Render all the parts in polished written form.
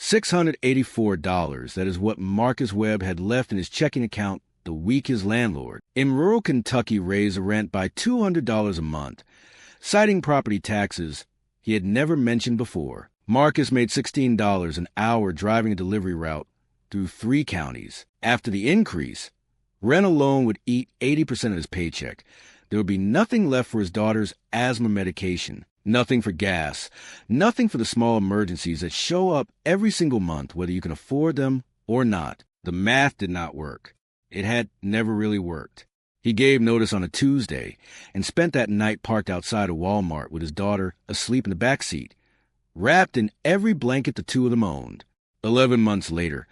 $684, that is what Marcus Webb had left in his checking account the week his landlord in rural Kentucky raised the rent by $200 a month, citing property taxes he had never mentioned before. Marcus made $16 an hour driving a delivery route through 3 counties. After the increase, rent alone would eat 80% of his paycheck. There would be nothing left for his daughter's asthma medication, nothing for gas, nothing for the small emergencies that show up every single month, whether you can afford them or not. The math did not work. It had never really worked. He gave notice on a Tuesday and spent that night parked outside a Walmart with his daughter asleep in the back seat, wrapped in every blanket the two of them owned. 11 months later,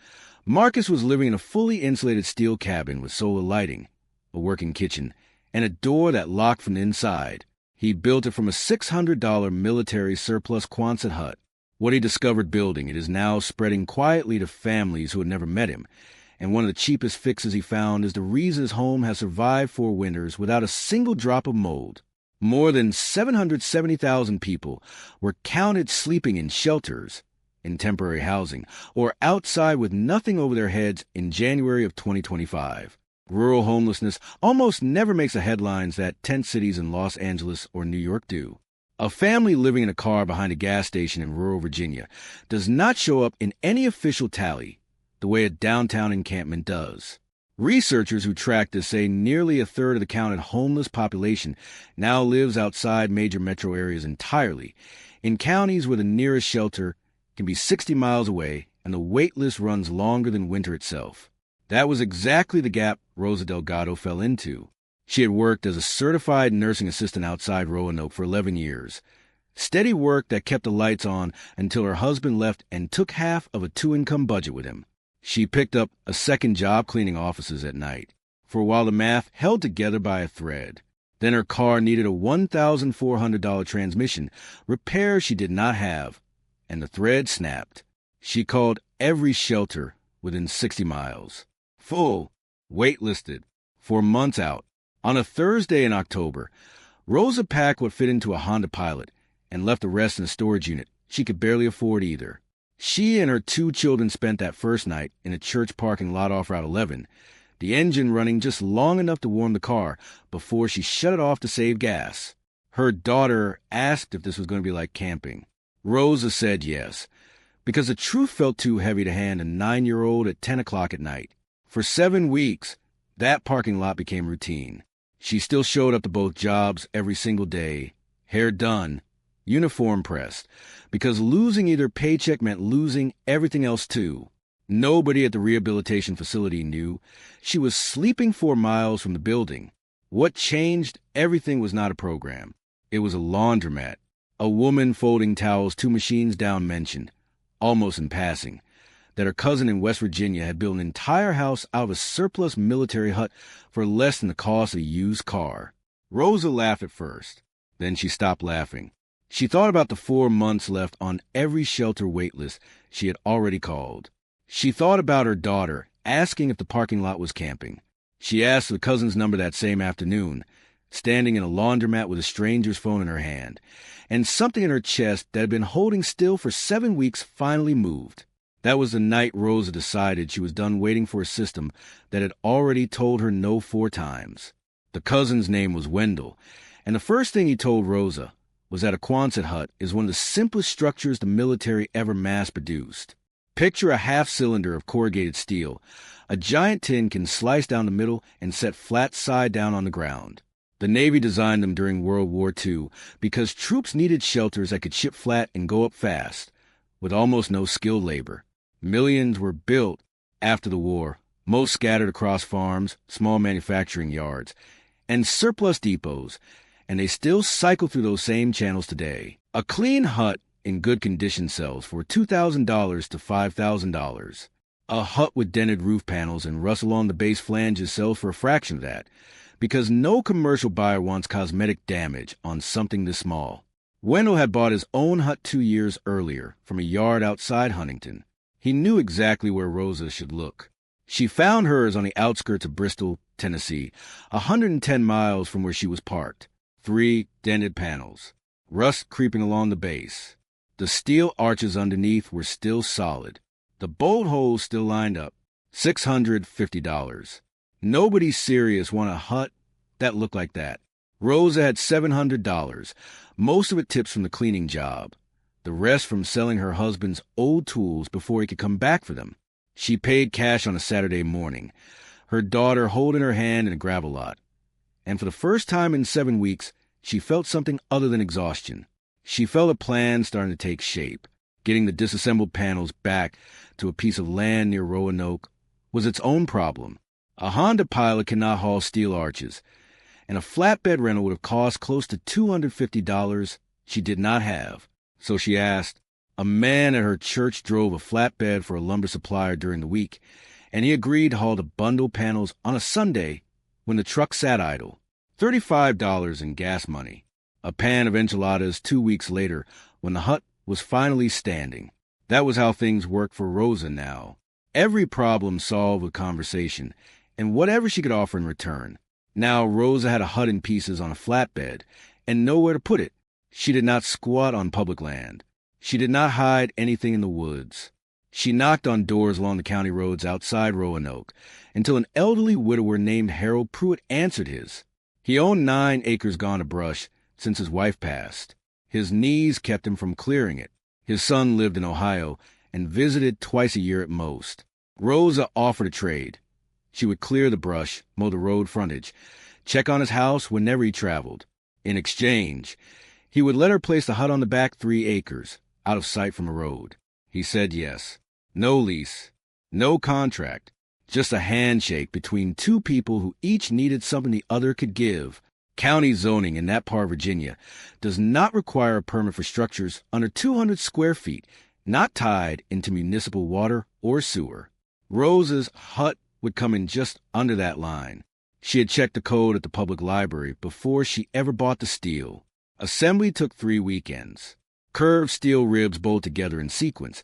Marcus was living in a fully insulated steel cabin with solar lighting, a working kitchen, and a door that locked from the inside. He built it from a $600 military surplus Quonset hut. What he discovered building it is now spreading quietly to families who had never met him, and one of the cheapest fixes he found is the reason his home has survived 4 winters without a single drop of mold. More than 770,000 people were counted sleeping in shelters, in temporary housing, or outside with nothing over their heads in January of 2025. Rural homelessness almost never makes the headlines that tent cities in Los Angeles or New York do. A family living in a car behind a gas station in rural Virginia does not show up in any official tally the way a downtown encampment does. Researchers who track this say nearly a third of the counted homeless population now lives outside major metro areas entirely, in counties where the nearest shelter can be 60 miles away and the wait list runs longer than winter itself. That was exactly the gap Rosa Delgado fell into. She had worked as a certified nursing assistant outside Roanoke for 11 years. Steady work that kept the lights on until her husband left and took half of a 2-income budget with him. She picked up a second job cleaning offices at night. For a while the math held together by a thread. Then her car needed a $1,400 transmission, repair she did not have, and the thread snapped. She called every shelter within 60 miles. Full, waitlisted, for months out. On a Thursday in October, Rosa packed what fit into a Honda Pilot and left the rest in a storage unit she could barely afford either. She and her 2 children spent that first night in a church parking lot off Route 11, the engine running just long enough to warm the car before she shut it off to save gas. Her daughter asked if this was going to be like camping. Rosa said yes, because the truth felt too heavy to hand a 9-year-old at 10 o'clock at night. For 7 weeks, that parking lot became routine. She still showed up to both jobs every single day, hair done, uniform pressed, because losing either paycheck meant losing everything else too. Nobody at the rehabilitation facility knew. She was sleeping 4 miles from the building. What changed everything was not a program. It was a laundromat. A woman folding towels 2 machines down mentioned, almost in passing, that her cousin in West Virginia had built an entire house out of a surplus military hut for less than the cost of a used car. Rosa laughed at first. Then she stopped laughing. She thought about the 4 months left on every shelter wait list she had already called. She thought about her daughter, asking if the parking lot was camping. She asked the cousin's number that same afternoon, standing in a laundromat with a stranger's phone in her hand, and something in her chest that had been holding still for 7 weeks finally moved. That was the night Rosa decided she was done waiting for a system that had already told her no 4 times. The cousin's name was Wendell, and the first thing he told Rosa was that a Quonset hut is one of the simplest structures the military ever mass-produced. Picture a half-cylinder of corrugated steel. A giant tin can slice down the middle and set flat side down on the ground. The Navy designed them during World War II because troops needed shelters that could ship flat and go up fast, with almost no skilled labor. Millions were built after the war, most scattered across farms, small manufacturing yards, and surplus depots, and they still cycle through those same channels today. A clean hut in good condition sells for $2,000 to $5,000. A hut with dented roof panels and rust along the base flanges sells for a fraction of that, because no commercial buyer wants cosmetic damage on something this small. Wendell had bought his own hut 2 years earlier from a yard outside Huntington. He knew exactly where Rosa should look. She found hers on the outskirts of Bristol, Tennessee, 110 miles from where she was parked. 3 dented panels, rust creeping along the base. The steel arches underneath were still solid. The bolt holes still lined up. $650. Nobody serious wanted a hut that looked like that. Rosa had $700, most of it tips from the cleaning job, the rest from selling her husband's old tools before he could come back for them. She paid cash on a Saturday morning, her daughter holding her hand in a gravel lot. And for the first time in 7 weeks, she felt something other than exhaustion. She felt a plan starting to take shape. Getting the disassembled panels back to a piece of land near Roanoke was its own problem. A Honda Pilot cannot haul steel arches, and a flatbed rental would have cost close to $250 she did not have. So she asked. A man at her church drove a flatbed for a lumber supplier during the week, and he agreed to haul the bundle panels on a Sunday when the truck sat idle. $35 in gas money. A pan of enchiladas 2 weeks later when the hut was finally standing. That was how things worked for Rosa now. Every problem solved with conversation, and whatever she could offer in return. Now Rosa had a hut in pieces on a flatbed, and nowhere to put it. She did not squat on public land. She did not hide anything in the woods. She knocked on doors along the county roads outside Roanoke, until an elderly widower named Harold Pruitt answered his. He owned 9 acres gone to brush since his wife passed. His knees kept him from clearing it. His son lived in Ohio and visited twice a year at most. Rosa offered a trade. She would clear the brush, mow the road frontage, check on his house whenever he traveled. In exchange, he would let her place the hut on the back 3 acres, out of sight from the road. He said yes. No lease, no contract, just a handshake between 2 people who each needed something the other could give. County zoning in that part of Virginia does not require a permit for structures under 200 square feet, not tied into municipal water or sewer. Rosa's hut would come in just under that line. She had checked the code at the public library before she ever bought the steel. Assembly took 3 weekends. Curved steel ribs bolted together in sequence.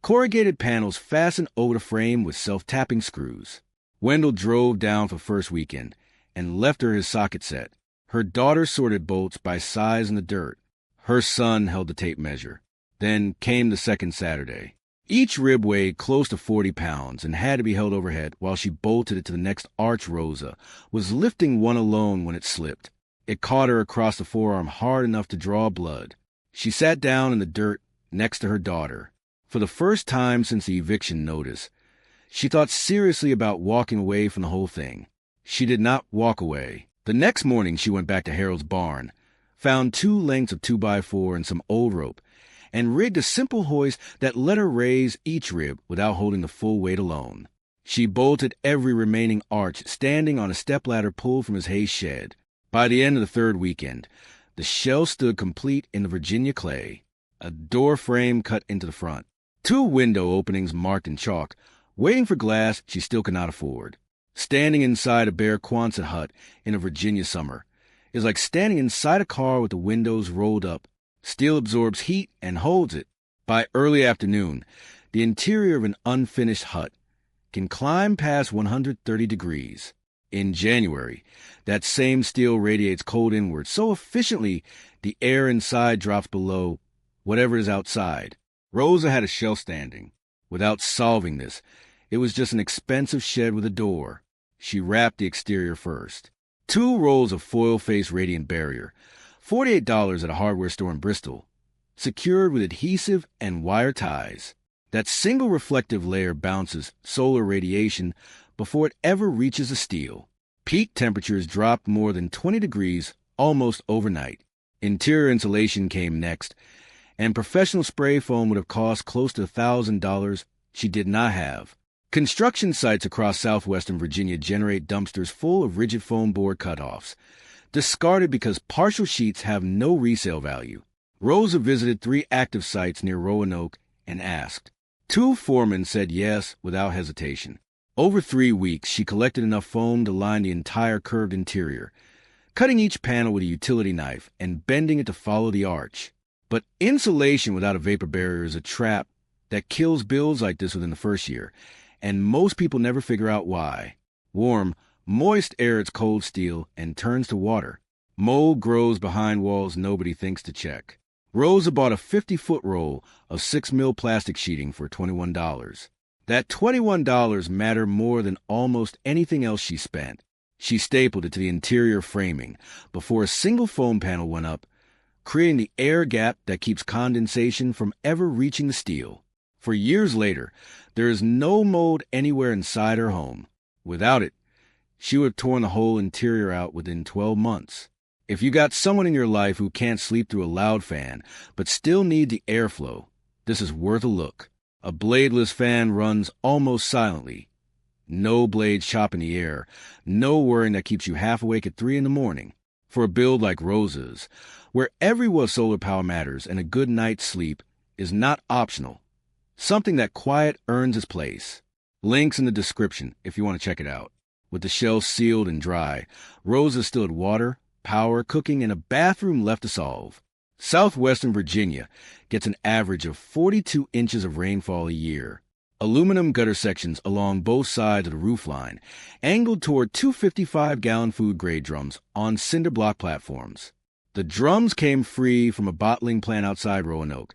Corrugated panels fastened over the frame with self-tapping screws. Wendell drove down for first weekend and left her his socket set. Her daughter sorted bolts by size in the dirt. Her son held the tape measure. Then came the second Saturday. Each rib weighed close to 40 pounds and had to be held overhead while she bolted it to the next arch. Rosa was lifting one alone when it slipped. It caught her across the forearm hard enough to draw blood. She sat down in the dirt next to her daughter. For the first time since the eviction notice, she thought seriously about walking away from the whole thing. She did not walk away. The next morning she went back to Harold's barn, found 2 lengths of 2x4 and some old rope, and rigged a simple hoist that let her raise each rib without holding the full weight alone. She bolted every remaining arch standing on a stepladder pulled from his hay shed. By the end of the 3rd weekend, the shell stood complete in the Virginia clay, a door frame cut into the front, 2 window openings marked in chalk, waiting for glass she still could not afford. Standing inside a bare Quonset hut in a Virginia summer is like standing inside a car with the windows rolled up. Steel absorbs heat and holds it. By early afternoon, the interior of an unfinished hut can climb past 130 degrees. In January, that same steel radiates cold inward so efficiently the air inside drops below whatever is outside. Rosa had a shell standing. Without solving this, it was just an expensive shed with a door. She wrapped the exterior first. 2 rolls of foil-face radiant barrier, $48 at a hardware store in Bristol, secured with adhesive and wire ties. That single reflective layer bounces solar radiation before it ever reaches the steel. Peak temperatures dropped more than 20 degrees almost overnight. Interior insulation came next, and professional spray foam would have cost close to $1,000 she did not have. Construction sites across southwestern Virginia generate dumpsters full of rigid foam board cutoffs, discarded because partial sheets have no resale value. Rosa visited 3 active sites near Roanoke and asked. 2 foremen said yes without hesitation. Over 3 weeks, she collected enough foam to line the entire curved interior, cutting each panel with a utility knife and bending it to follow the arch. But insulation without a vapor barrier is a trap that kills builds like this within the first year, and most people never figure out why. Warm, moist air hits cold steel and turns to water. Mold grows behind walls nobody thinks to check. Rosa bought a 50-foot roll of 6 mil plastic sheeting for $21. That $21 mattered more than almost anything else she spent. She stapled it to the interior framing before a single foam panel went up, creating the air gap that keeps condensation from ever reaching the steel. For years later, there is no mold anywhere inside her home. Without it, she would have torn the whole interior out within 12 months. If you got someone in your life who can't sleep through a loud fan but still need the airflow, this is worth a look. A bladeless fan runs almost silently. No blades chopping the air, no whirring that keeps you half awake at 3 in the morning. For a build like Rosa's, where every watt of solar power matters and a good night's sleep is not optional, something that quiet earns its place. Links in the description if you want to check it out. With the shell sealed and dry, Rosa still had water, power, cooking, and a bathroom left to solve. Southwestern Virginia gets an average of 42 inches of rainfall a year. Aluminum gutter sections along both sides of the roofline, angled toward 255-gallon food-grade drums on cinder block platforms. The drums came free from a bottling plant outside Roanoke,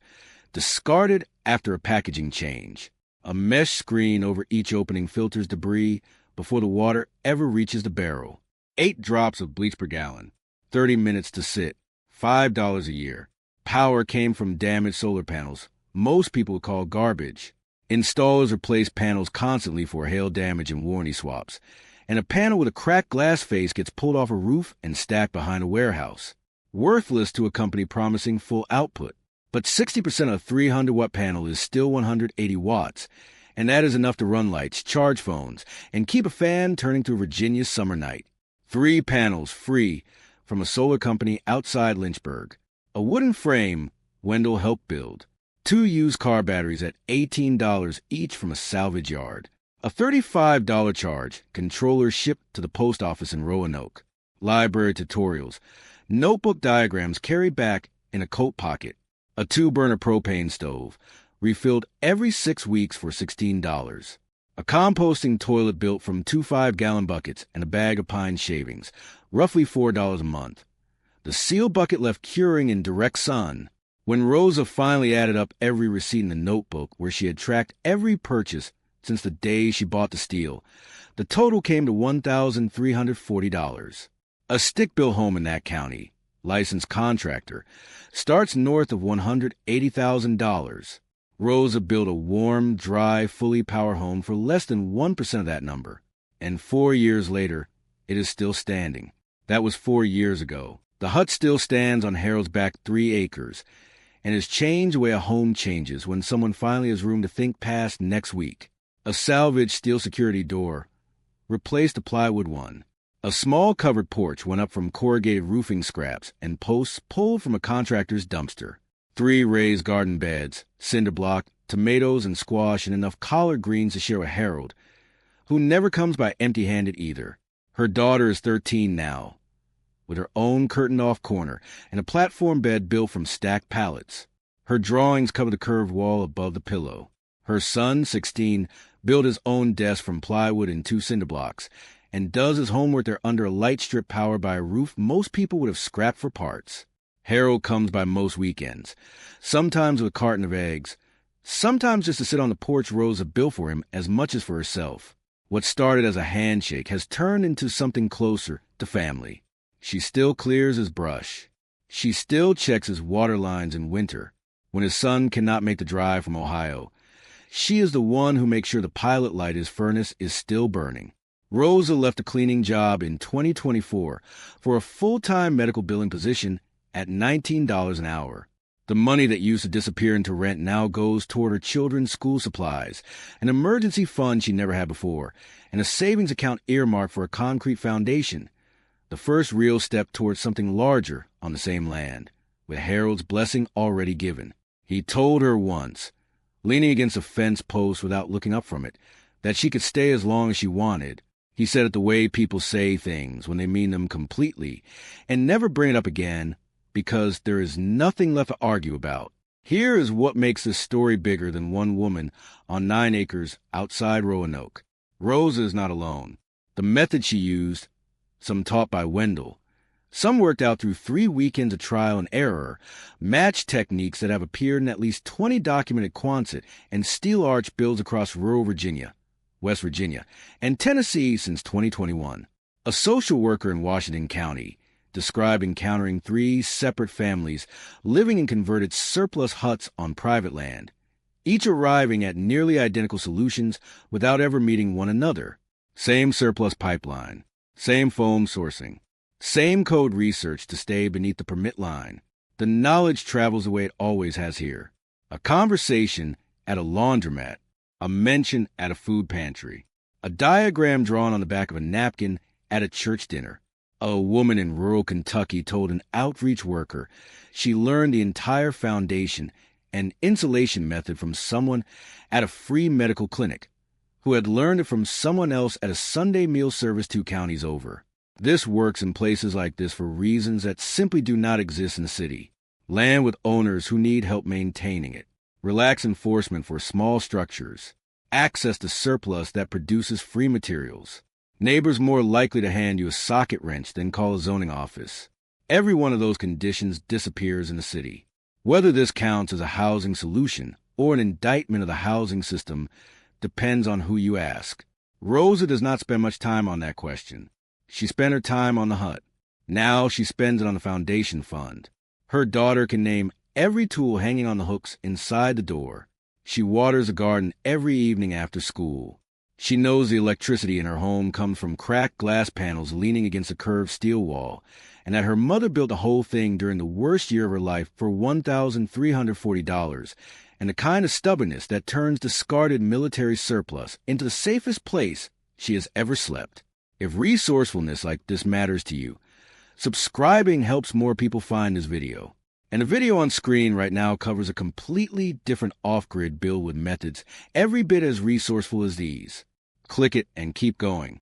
discarded after a packaging change. A mesh screen over each opening filters debris before the water ever reaches the barrel. 8 drops of bleach per gallon, 30 minutes to sit, $5 a year. Power came from damaged solar panels, most people would call garbage. Installers replace panels constantly for hail damage and warranty swaps, and a panel with a cracked glass face gets pulled off a roof and stacked behind a warehouse. Worthless to a company promising full output. But 60% of a 300-watt panel is still 180 watts, and that is enough to run lights, charge phones, and keep a fan turning through Virginia's summer night. 3 panels free from a solar company outside Lynchburg. A wooden frame Wendell helped build. 2 used car batteries at $18 each from a salvage yard. A $35 charge, controller shipped to the post office in Roanoke. Library tutorials. Notebook diagrams carried back in a coat pocket. A 2-burner propane stove, refilled every 6 weeks for $16. A composting toilet built from 2 5-gallon buckets and a bag of pine shavings, roughly $4 a month. The sealed bucket left curing in direct sun. When Rosa finally added up every receipt in the notebook where she had tracked every purchase since the day she bought the steel, the total came to $1,340. A stick-built home in that county, licensed contractor, starts north of $180,000. Rosa built a warm, dry, fully power home for less than 1% of that number. And 4 years later, it is still standing. That was 4 years ago. The hut still stands on Harold's back 3 acres, and has changed the way a home changes when someone finally has room to think past next week. A salvaged steel security door replaced a plywood one. A small covered porch went up from corrugated roofing scraps and posts pulled from a contractor's dumpster. 3 raised garden beds, cinder block, tomatoes and squash, and enough collard greens to share with Harold, who never comes by empty-handed either. Her daughter is 13 now, with her own curtained-off corner and a platform bed built from stacked pallets. Her drawings cover the curved wall above the pillow. Her son, 16, built his own desk from plywood and 2 cinder blocks, and does his homework there under a light strip powered by a roof most people would have scrapped for parts. Harold comes by most weekends, sometimes with a carton of eggs, sometimes just to sit on the porch Rosa built for him as much as for herself. What started as a handshake has turned into something closer to family. She still clears his brush. She still checks his water lines in winter, when his son cannot make the drive from Ohio. She is the one who makes sure the pilot light his furnace is still burning. Rosa left a cleaning job in 2024 for a full-time medical billing position at $19 an hour. The money that used to disappear into rent now goes toward her children's school supplies, an emergency fund she never had before, and a savings account earmarked for a concrete foundation. The first real step towards something larger on the same land, with Harold's blessing already given. He told her once, leaning against a fence post without looking up from it, that she could stay as long as she wanted. He said it the way people say things when they mean them completely, and never bring it up again, because there is nothing left to argue about. Here is what makes this story bigger than one woman on 9 acres outside Roanoke. Rosa is not alone. The method she used, some taught by Wendell, Some worked out through 3 weekends of trial and error, matched techniques that have appeared in at least 20 documented Quonset and steel arch builds across rural Virginia, West Virginia, and Tennessee since 2021. A social worker in Washington County described encountering 3 separate families living in converted surplus huts on private land, each arriving at nearly identical solutions without ever meeting one another. Same surplus pipeline, same foam sourcing, same code research to stay beneath the permit line. The knowledge travels the way it always has here. A conversation at a laundromat, a mention at a food pantry, a diagram drawn on the back of a napkin at a church dinner. A woman in rural Kentucky told an outreach worker she learned the entire foundation and insulation method from someone at a free medical clinic, who had learned it from someone else at a Sunday meal service 2 counties over. This works in places like this for reasons that simply do not exist in the city. Land with owners who need help maintaining it, relaxed enforcement for small structures, access to surplus that produces free materials, neighbors more likely to hand you a socket wrench than call a zoning office. Every one of those conditions disappears in the city. Whether this counts as a housing solution or an indictment of the housing system depends on who you ask. Rosa does not spend much time on that question. She spent her time on the hut. Now she spends it on the foundation fund. Her daughter can name every tool hanging on the hooks inside the door. She waters a garden every evening after school. She knows the electricity in her home comes from cracked glass panels leaning against a curved steel wall, and that her mother built the whole thing during the worst year of her life for $1,340, and the kind of stubbornness that turns discarded military surplus into the safest place she has ever slept. If resourcefulness like this matters to you, subscribing helps more people find this video. And the video on screen right now covers a completely different off-grid build with methods every bit as resourceful as these. Click it and keep going.